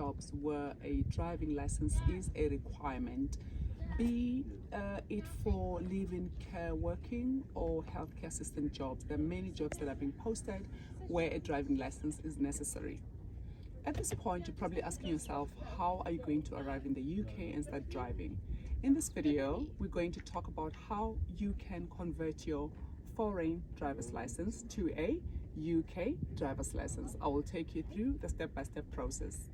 jobs where a driving license is a requirement, be it for live-in care working or healthcare assistant jobs. There are many jobs that are being posted where a driving license is necessary. At this point, you're probably asking yourself, how are you going to arrive in the UK and start driving? In this video, we're going to talk about how you can convert your foreign driver's license to a UK driver's license. I will take you through the step-by-step process.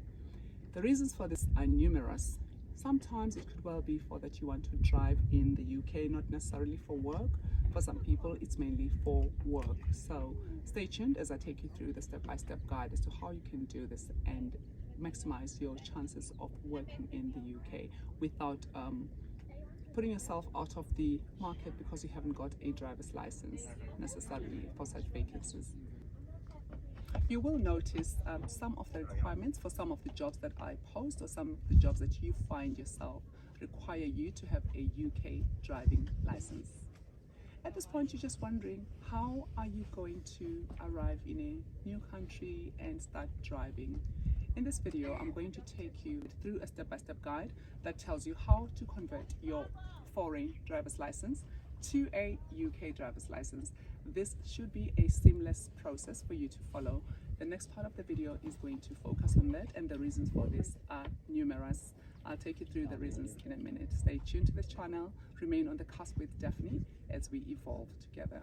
The reasons for this are numerous. Sometimes it could well be for that you want to drive in the UK, not necessarily for work. For some people, it's mainly for work. So stay tuned as I take you through the step-by-step guide as to how you can do this and maximize your chances of working in the UK without putting yourself out of the market because you haven't got a driver's license necessarily for such vacancies. You will notice some of the requirements for some of the jobs that I post, or some of the jobs that you find yourself require you to have a UK driving license. At this point, you're just wondering, how are you going to arrive in a new country and start driving? In this video, I'm going to take you through a step-by-step guide that tells you how to convert your foreign driver's license to a UK driver's license. This should be a seamless process for you to follow. The next part of the video is going to focus on that, and the reasons for this are numerous. I'll take you through the reasons in a minute. Stay tuned to the channel, remain on the cusp with Daphne as we evolve together.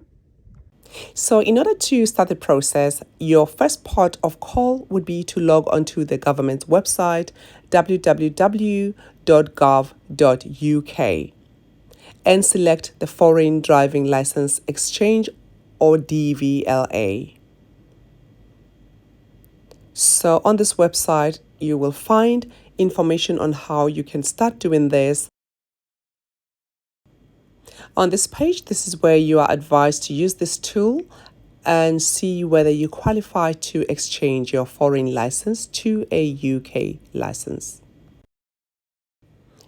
So in order to start the process, your first port of call would be to log onto the government's website, www.gov.uk, and select the Foreign Driving License Exchange, or DVLA. So on this website, you will find information on how you can start doing this. On this page, this is where you are advised to use this tool and see whether you qualify to exchange your foreign license to a UK license.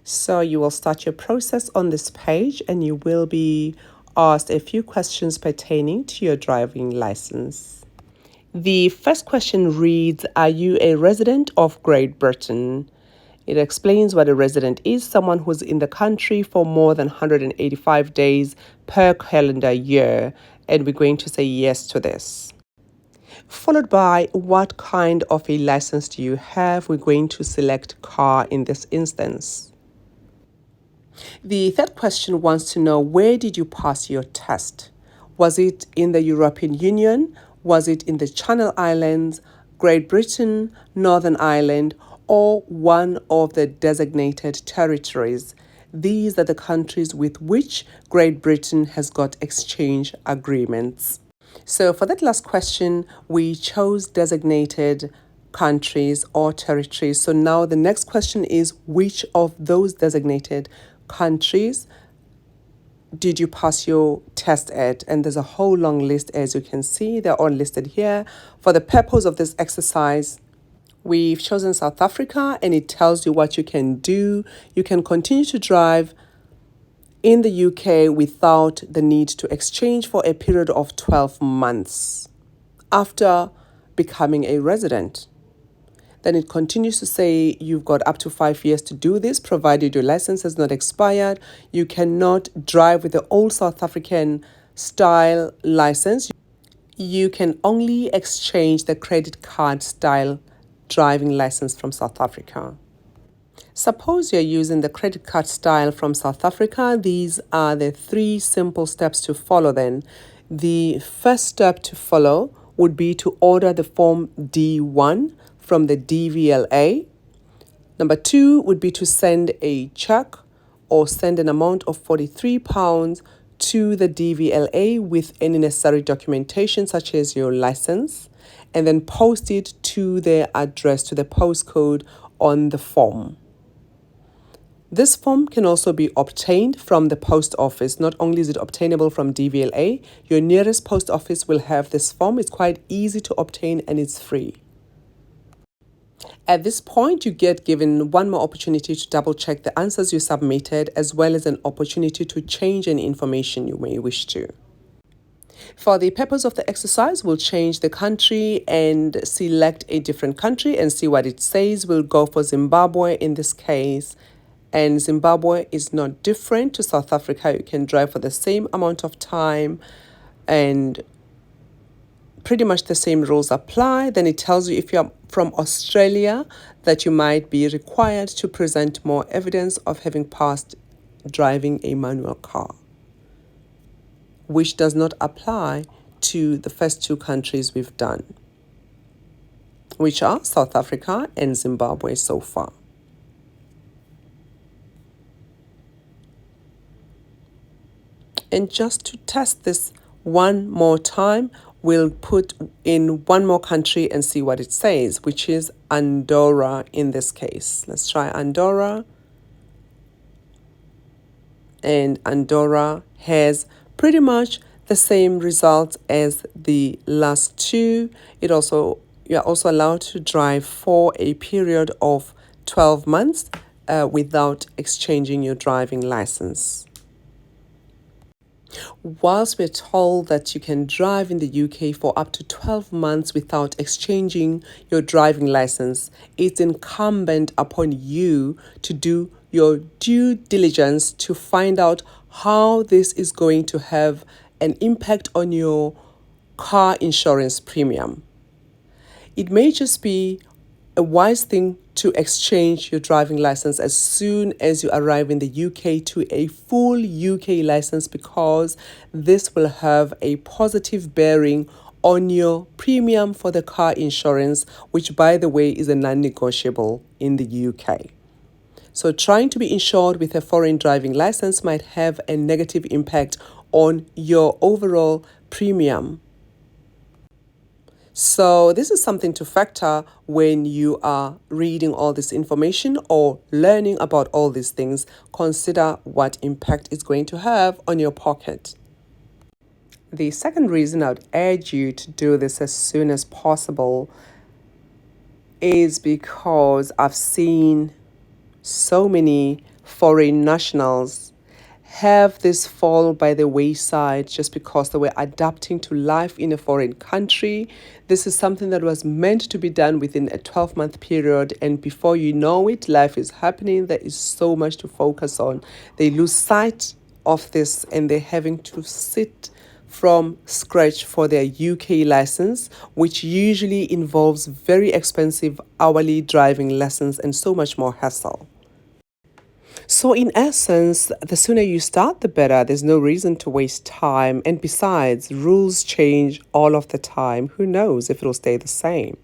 So you will start your process on this page and you will be asked a few questions pertaining to your driving license. The first question reads, are you a resident of Great Britain? It explains what a resident is: someone who's in the country for more than 185 days per calendar year, and we're going to say yes to this. Followed by, what kind of a license do you have? We're going to select car in this instance. The third question wants to know, where did you pass your test? Was it in the European Union? Was it in the Channel Islands, Great Britain, Northern Ireland, or one of the designated territories? These are the countries with which Great Britain has got exchange agreements. So for that last question, we chose designated countries or territories. So now the next question is, which of those designated countries did you pass your test at? And there's a whole long list, as you can see. They're all listed here. For the purpose of this exercise, we've chosen South Africa, and it tells you what you can do. You can continue to drive in the UK without the need to exchange for a period of 12 months after becoming a resident. Then it continues to say you've got up to 5 years to do this, provided your license has not expired. You cannot drive with the old South African style license. You can only exchange the credit card style driving license from South Africa. Suppose you're using the credit card style from South Africa. These are the 3 simple steps to follow then. The first step to follow would be to order the form D1 from the DVLA. Number 2 would be to send a check or send an amount of £43 to the DVLA with any necessary documentation such as your license, and then post it to their address, to the postcode on the form. This form can also be obtained from the post office. Not only is it obtainable from DVLA, your nearest post office will have this form. It's quite easy to obtain and it's free. At this point, you get given one more opportunity to double check the answers you submitted, as well as an opportunity to change any information you may wish to. For the purpose of the exercise, we'll change the country and select a different country and see what it says. We'll go for Zimbabwe in this case. And Zimbabwe is not different to South Africa. You can drive for the same amount of time and pretty much the same rules apply. Then it tells you if you're from Australia that you might be required to present more evidence of having passed driving a manual car, which does not apply to the first two countries we've done, which are South Africa and Zimbabwe so far. And just to test this one more time, we'll put in one more country and see what it says, which is Andorra in this case. Let's try Andorra. And Andorra has pretty much the same results as the last two. You're also allowed to drive for a period of 12 months without exchanging your driving license. Whilst we're told that you can drive in the UK for up to 12 months without exchanging your driving license, it's incumbent upon you to do your due diligence to find out how this is going to have an impact on your car insurance premium. It may just be a wise thing to exchange your driving license as soon as you arrive in the UK to a full UK license, because this will have a positive bearing on your premium for the car insurance, which, by the way, is a non-negotiable in the UK. So trying to be insured with a foreign driving license might have a negative impact on your overall premium. So this is something to factor when you are reading all this information or learning about all these things. Consider what impact it's going to have on your pocket. The second reason I would urge you to do this as soon as possible is because I've seen so many foreign nationals have this fall by the wayside just because they were adapting to life in a foreign country. This is something that was meant to be done within a 12-month period, and before you know it, life is happening. There is so much to focus on. They lose sight of this and they're having to sit from scratch for their UK license, which usually involves very expensive hourly driving lessons and so much more hassle. So in essence, the sooner you start, the better. There's no reason to waste time. And besides, rules change all of the time. Who knows if it'll stay the same?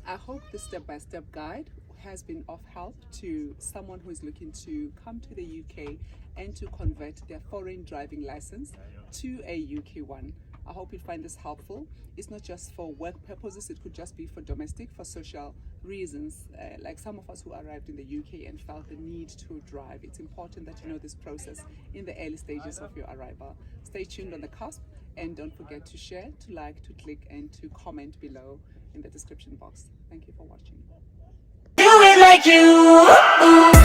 I hope this step-by-step guide has been of help to someone who is looking to come to the UK and to convert their foreign driving license to a UK one. I hope you find this helpful. It's not just for work purposes, it could just be for domestic, for social reasons. Like some of us who arrived in the UK and felt the need to drive. It's important that you know this process in the early stages of your arrival. Stay tuned on the cusp, and don't forget to share, to like, to click, and to comment below in the description box. Thank you for watching. Do it like you.